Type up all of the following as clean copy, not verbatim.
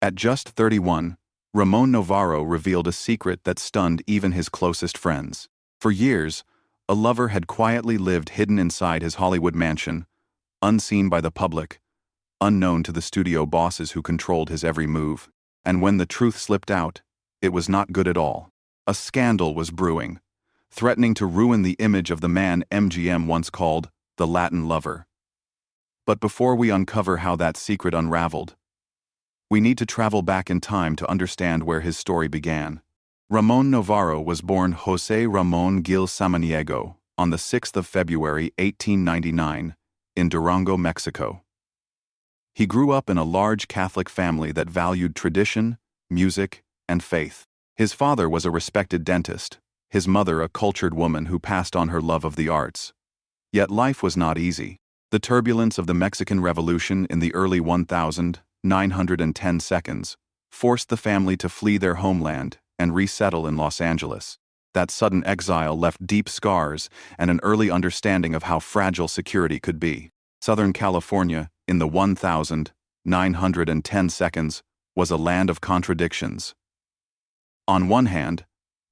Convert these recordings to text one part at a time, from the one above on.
At just 31, Ramon Novarro revealed a secret that stunned even his closest friends. For years, a lover had quietly lived hidden inside his Hollywood mansion, unseen by the public, unknown to the studio bosses who controlled his every move. And when the truth slipped out, it was not good at all. A scandal was brewing, threatening to ruin the image of the man MGM once called the Latin lover. But before we uncover how that secret unraveled, we need to travel back in time to understand where his story began. Ramon Novarro was born José Ramón Gil Samaniego on the 6th of February 1899 in Durango, Mexico. He grew up in a large Catholic family that valued tradition, music, and faith. His father was a respected dentist, his mother a cultured woman who passed on her love of the arts. Yet life was not easy. The turbulence of the Mexican Revolution in the early 1910 seconds forced the family to flee their homeland and resettle in Los Angeles. That sudden exile left deep scars and an early understanding of how fragile security could be. Southern California, in the 1910 seconds, was a land of contradictions. On one hand,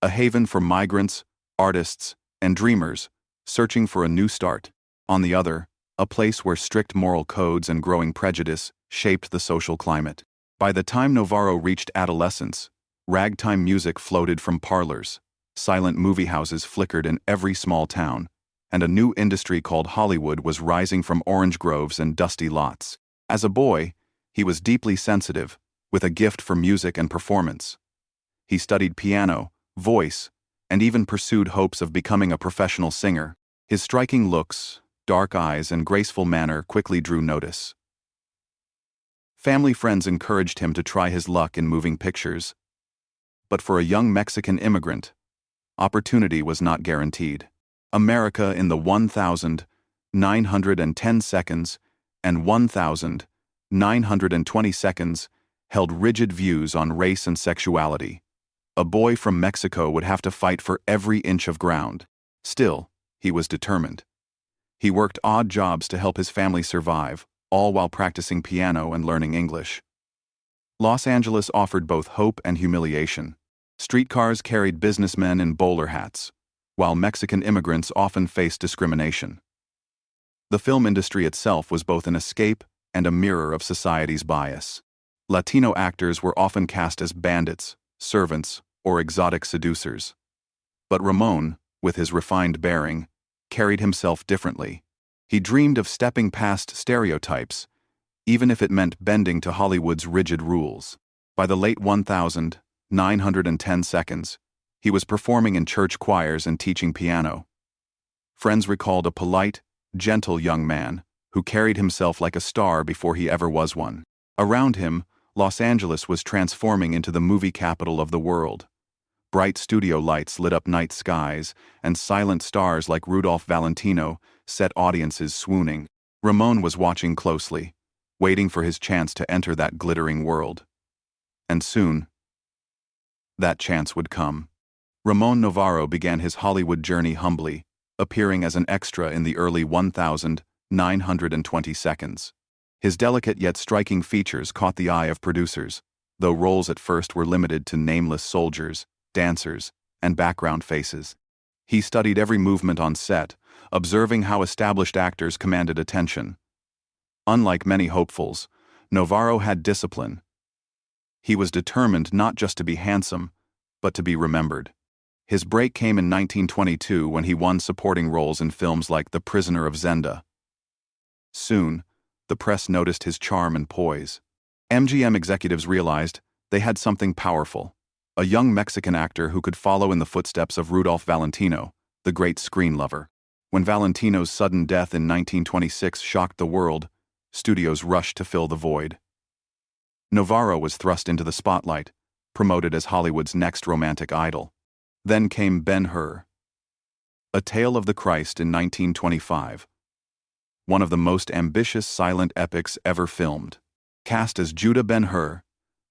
a haven for migrants, artists, and dreamers searching for a new start. On the other, a place where strict moral codes and growing prejudice shaped the social climate. By the time Novarro reached adolescence, ragtime music floated from parlors, silent movie houses flickered in every small town, and a new industry called Hollywood was rising from orange groves and dusty lots. As a boy, he was deeply sensitive, with a gift for music and performance. He studied piano, voice, and even pursued hopes of becoming a professional singer. His striking looks, dark eyes, and graceful manner quickly drew notice. Family friends encouraged him to try his luck in moving pictures. But for a young Mexican immigrant, opportunity was not guaranteed. America in the 1910 seconds and 1920 seconds held rigid views on race and sexuality. A boy from Mexico would have to fight for every inch of ground. Still, he was determined. He worked odd jobs to help his family survive, all while practicing piano and learning English. Los Angeles offered both hope and humiliation. Streetcars carried businessmen in bowler hats, while Mexican immigrants often faced discrimination. The film industry itself was both an escape and a mirror of society's bias. Latino actors were often cast as bandits, servants, or exotic seducers. But Ramon, with his refined bearing, carried himself differently. He dreamed of stepping past stereotypes, even if it meant bending to Hollywood's rigid rules. By the late 1910 seconds, he was performing in church choirs and teaching piano. Friends recalled a polite, gentle young man who carried himself like a star before he ever was one. Around him, Los Angeles was transforming into the movie capital of the world. Bright studio lights lit up night skies, and silent stars like Rudolph Valentino set audiences swooning. Ramon was watching closely, waiting for his chance to enter that glittering world. And soon, that chance would come. Ramon Novarro began his Hollywood journey humbly, appearing as an extra in the early 1920 seconds. His delicate yet striking features caught the eye of producers, though roles at first were limited to nameless soldiers, dancers, and background faces. He studied every movement on set, observing how established actors commanded attention. Unlike many hopefuls, Novarro had discipline. He was determined not just to be handsome, but to be remembered. His break came in 1922 when he won supporting roles in films like The Prisoner of Zenda. Soon, the press noticed his charm and poise. MGM executives realized they had something powerful, a young Mexican actor who could follow in the footsteps of Rudolph Valentino, the great screen lover. When Valentino's sudden death in 1926 shocked the world, studios rushed to fill the void. Novarro was thrust into the spotlight, promoted as Hollywood's next romantic idol. Then came Ben-Hur, A Tale of the Christ in 1925. One of the most ambitious silent epics ever filmed. Cast as Judah Ben-Hur,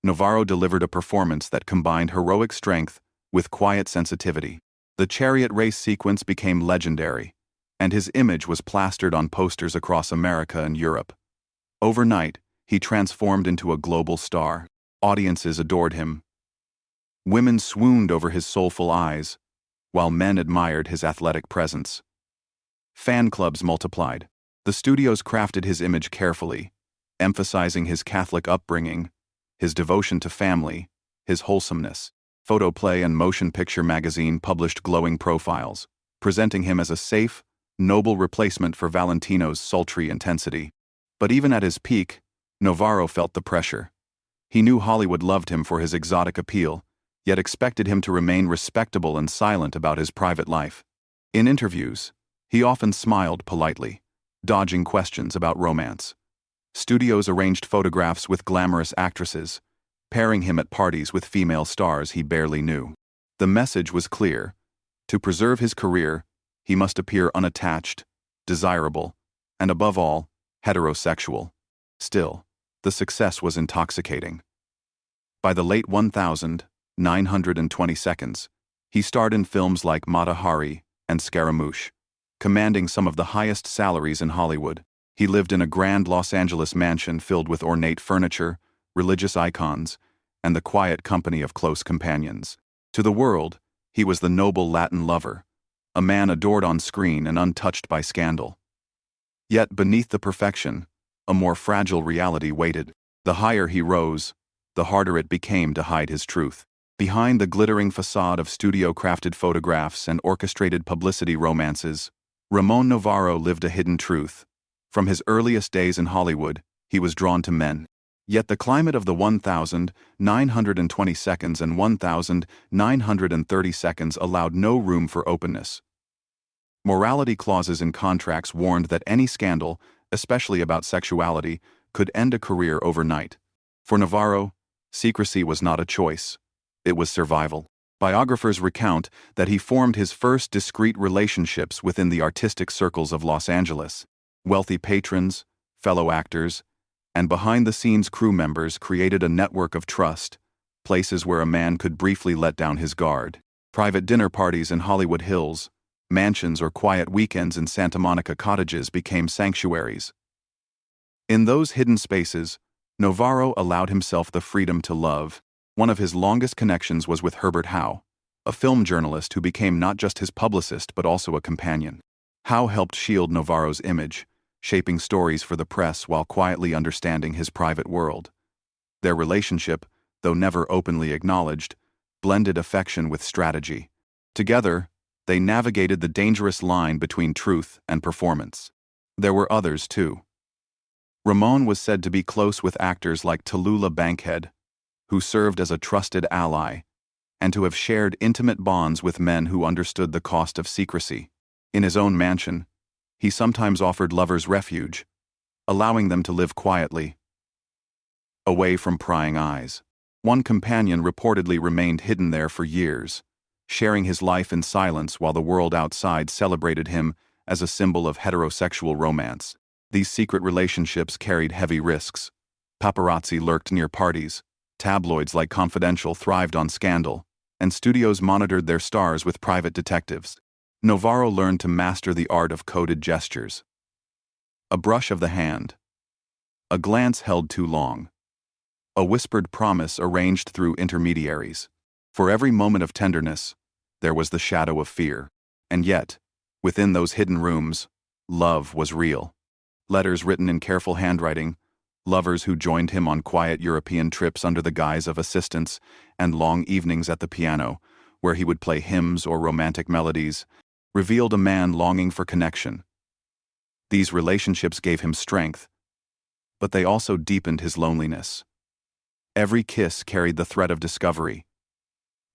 Novarro delivered a performance that combined heroic strength with quiet sensitivity. The chariot race sequence became legendary, and his image was plastered on posters across America and Europe. Overnight, he transformed into a global star. Audiences adored him. Women swooned over his soulful eyes, while men admired his athletic presence. Fan clubs multiplied. The studios crafted his image carefully, emphasizing his Catholic upbringing, his devotion to family, his wholesomeness. Photoplay and Motion Picture magazine published glowing profiles, presenting him as a safe, noble replacement for Valentino's sultry intensity. But even at his peak, Novarro felt the pressure. He knew Hollywood loved him for his exotic appeal, yet expected him to remain respectable and silent about his private life. In interviews, he often smiled politely, dodging questions about romance. Studios arranged photographs with glamorous actresses, pairing him at parties with female stars he barely knew. The message was clear. To preserve his career, he must appear unattached, desirable, and above all, heterosexual. Still, the success was intoxicating. By the late 1920s, he starred in films like Mata Hari and Scaramouche, commanding some of the highest salaries in Hollywood. He lived in a grand Los Angeles mansion filled with ornate furniture, religious icons, and the quiet company of close companions. To the world, he was the noble Latin lover, a man adored on screen and untouched by scandal. Yet beneath the perfection, a more fragile reality waited. The higher he rose, the harder it became to hide his truth. Behind the glittering facade of studio-crafted photographs and orchestrated publicity romances, Ramon Novarro lived a hidden truth. From his earliest days in Hollywood, he was drawn to men. Yet the climate of the 1920 seconds and 1930 seconds allowed no room for openness. Morality clauses in contracts warned that any scandal, especially about sexuality, could end a career overnight. For Novarro, secrecy was not a choice. It was survival. Biographers recount that he formed his first discreet relationships within the artistic circles of Los Angeles. Wealthy patrons, fellow actors, and behind-the-scenes crew members created a network of trust, places where a man could briefly let down his guard. Private dinner parties in Hollywood Hills, mansions or quiet weekends in Santa Monica cottages became sanctuaries. In those hidden spaces, Novarro allowed himself the freedom to love. One of his longest connections was with Herbert Howe, a film journalist who became not just his publicist but also a companion. Howe helped shield Novarro's image, shaping stories for the press while quietly understanding his private world. Their relationship, though never openly acknowledged, blended affection with strategy. Together, they navigated the dangerous line between truth and performance. There were others, too. Ramon was said to be close with actors like Tallulah Bankhead, who served as a trusted ally, and to have shared intimate bonds with men who understood the cost of secrecy. In his own mansion, he sometimes offered lovers refuge, allowing them to live quietly, away from prying eyes. One companion reportedly remained hidden there for years, sharing his life in silence while the world outside celebrated him as a symbol of heterosexual romance. These secret relationships carried heavy risks. Paparazzi lurked near parties, tabloids like Confidential thrived on scandal, and studios monitored their stars with private detectives. Novarro learned to master the art of coded gestures. A brush of the hand. A glance held too long. A whispered promise arranged through intermediaries. For every moment of tenderness, there was the shadow of fear. And yet, within those hidden rooms, love was real. Letters written in careful handwriting, lovers who joined him on quiet European trips under the guise of assistants, and long evenings at the piano, where he would play hymns or romantic melodies, revealed a man longing for connection. These relationships gave him strength, but they also deepened his loneliness. Every kiss carried the threat of discovery.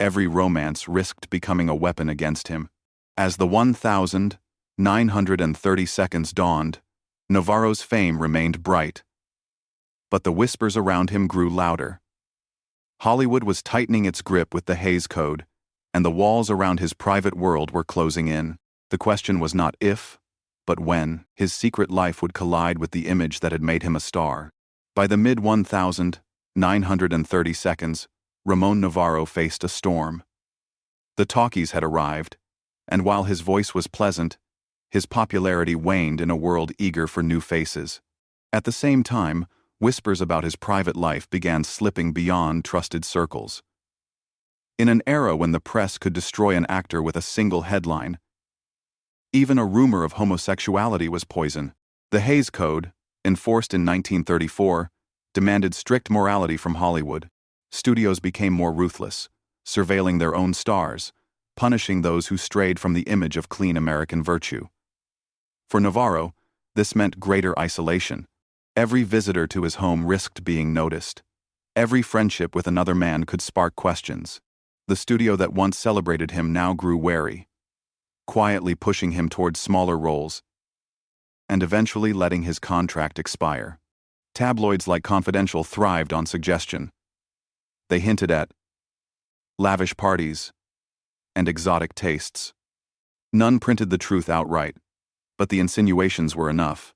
Every romance risked becoming a weapon against him. As the 1930 seconds dawned, Novarro's fame remained bright. But the whispers around him grew louder. Hollywood was tightening its grip with the Hays Code, and the walls around his private world were closing in. The question was not if, but when, his secret life would collide with the image that had made him a star. By the mid-1930 seconds, Ramon Novarro faced a storm. The talkies had arrived, and while his voice was pleasant, his popularity waned in a world eager for new faces. At the same time, whispers about his private life began slipping beyond trusted circles. In an era when the press could destroy an actor with a single headline, even a rumor of homosexuality was poison. The Hays Code, enforced in 1934, demanded strict morality from Hollywood. Studios became more ruthless, surveilling their own stars, punishing those who strayed from the image of clean American virtue. For Novarro, this meant greater isolation. Every visitor to his home risked being noticed. Every friendship with another man could spark questions. The studio that once celebrated him now grew wary, quietly pushing him towards smaller roles, and eventually letting his contract expire. Tabloids like Confidential thrived on suggestion. They hinted at lavish parties and exotic tastes. None printed the truth outright, but the insinuations were enough.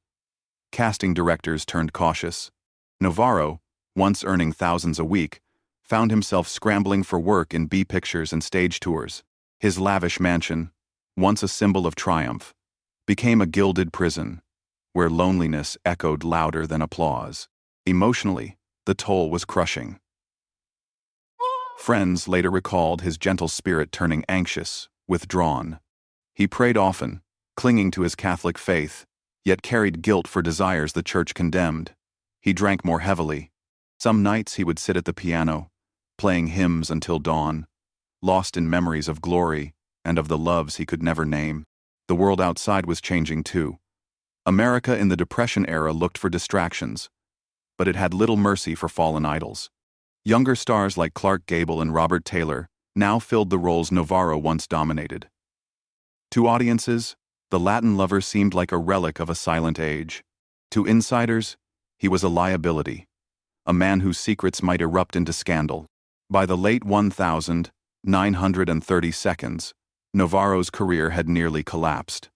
Casting directors turned cautious. Novarro, once earning thousands a week, found himself scrambling for work in B pictures and stage tours. His lavish mansion, once a symbol of triumph, became a gilded prison, where loneliness echoed louder than applause. Emotionally, the toll was crushing. Friends later recalled his gentle spirit turning anxious, withdrawn. He prayed often, clinging to his Catholic faith, yet carried guilt for desires the church condemned. He drank more heavily. Some nights he would sit at the piano, playing hymns until dawn, lost in memories of glory and of the loves he could never name. The world outside was changing too. America in the Depression era looked for distractions, but it had little mercy for fallen idols. Younger stars like Clark Gable and Robert Taylor now filled the roles Novarro once dominated. To audiences, the Latin lover seemed like a relic of a silent age. To insiders, he was a liability, a man whose secrets might erupt into scandal. By the late 1930s, Novarro's career had nearly collapsed.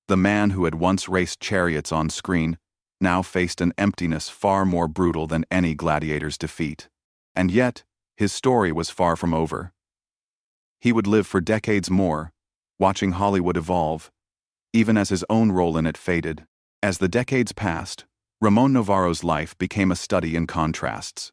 The man who had once raced chariots on screen now faced an emptiness far more brutal than any gladiator's defeat. And yet, his story was far from over. He would live for decades more, watching Hollywood evolve, even as his own role in it faded. As the decades passed, Ramon Novarro's life became a study in contrasts.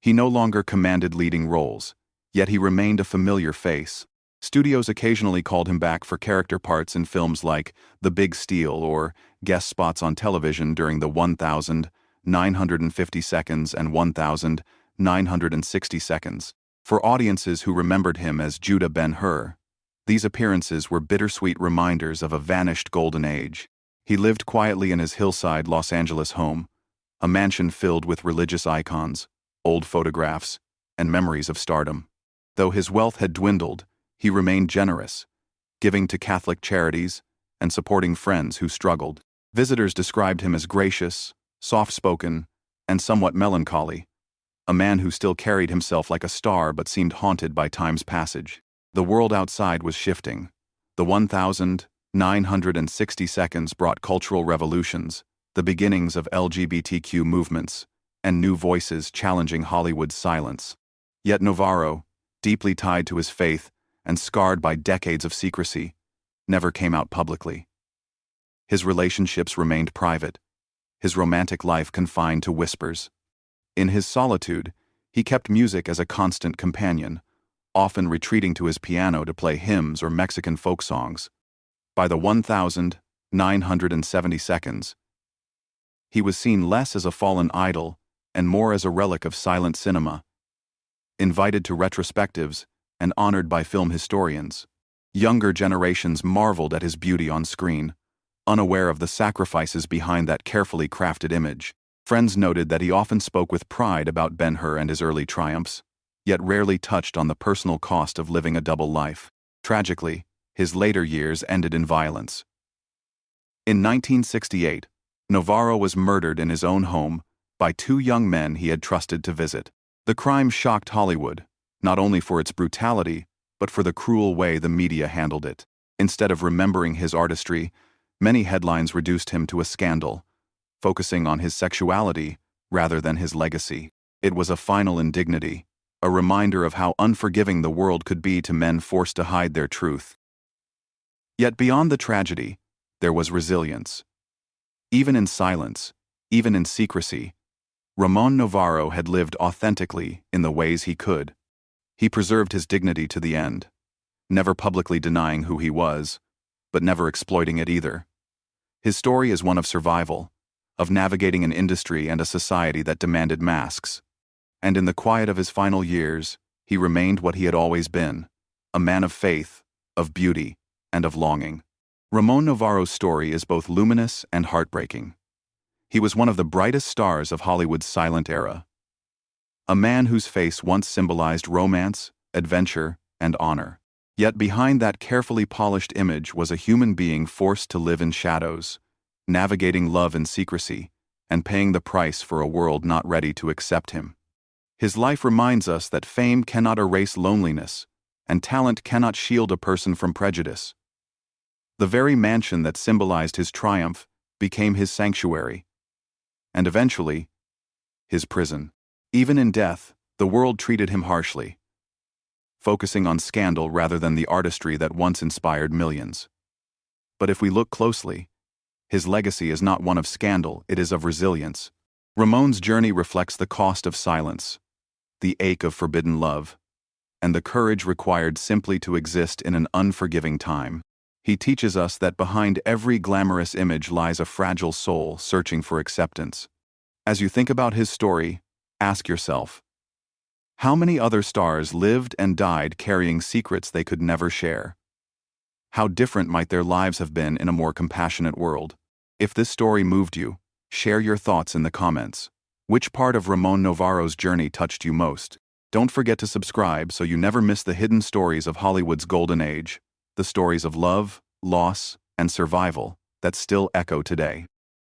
He no longer commanded leading roles, yet he remained a familiar face. Studios occasionally called him back for character parts in films like The Big Steal or guest spots on television during the 1,950 seconds and 1,960 seconds. For audiences who remembered him as Judah Ben-Hur, these appearances were bittersweet reminders of a vanished golden age. He lived quietly in his hillside Los Angeles home, a mansion filled with religious icons, old photographs, and memories of stardom. Though his wealth had dwindled, he remained generous, giving to Catholic charities and supporting friends who struggled. Visitors described him as gracious, soft-spoken, and somewhat melancholy, a man who still carried himself like a star but seemed haunted by time's passage. The world outside was shifting. The 1,960 seconds brought cultural revolutions, the beginnings of LGBTQ movements, and new voices challenging Hollywood's silence. Yet Novarro, deeply tied to his faith and scarred by decades of secrecy, never came out publicly. His relationships remained private, his romantic life confined to whispers. In his solitude, he kept music as a constant companion, often retreating to his piano to play hymns or Mexican folk songs. By the 1,970 seconds, he was seen less as a fallen idol and more as a relic of silent cinema, invited to retrospectives and honored by film historians. Younger generations marveled at his beauty on screen, unaware of the sacrifices behind that carefully crafted image. Friends noted that he often spoke with pride about Ben-Hur and his early triumphs, yet rarely touched on the personal cost of living a double life. Tragically, his later years ended in violence. In 1968, Novarro was murdered in his own home by two young men he had trusted to visit. The crime shocked Hollywood, not only for its brutality, but for the cruel way the media handled it. Instead of remembering his artistry, many headlines reduced him to a scandal, focusing on his sexuality rather than his legacy. It was a final indignity, a reminder of how unforgiving the world could be to men forced to hide their truth. Yet beyond the tragedy, there was resilience. Even in silence, even in secrecy, Ramon Novarro had lived authentically in the ways he could. He preserved his dignity to the end, never publicly denying who he was, but never exploiting it either. His story is one of survival, of navigating an industry and a society that demanded masks. And in the quiet of his final years, he remained what he had always been, a man of faith, of beauty, and of longing. Ramon Novarro's story is both luminous and heartbreaking. He was one of the brightest stars of Hollywood's silent era. A man whose face once symbolized romance, adventure, and honor. Yet behind that carefully polished image was a human being forced to live in shadows, navigating love in secrecy, and paying the price for a world not ready to accept him. His life reminds us that fame cannot erase loneliness, and talent cannot shield a person from prejudice. The very mansion that symbolized his triumph became his sanctuary, and eventually, his prison. Even in death, the world treated him harshly, focusing on scandal rather than the artistry that once inspired millions. But if we look closely, his legacy is not one of scandal, it is of resilience. Ramon's journey reflects the cost of silence, the ache of forbidden love, and the courage required simply to exist in an unforgiving time. He teaches us that behind every glamorous image lies a fragile soul searching for acceptance. As you think about his story, ask yourself, how many other stars lived and died carrying secrets they could never share? How different might their lives have been in a more compassionate world? If this story moved you, share your thoughts in the comments. Which part of Ramon Novarro's journey touched you most? Don't forget to subscribe so you never miss the hidden stories of Hollywood's golden age, the stories of love, loss, and survival that still echo today.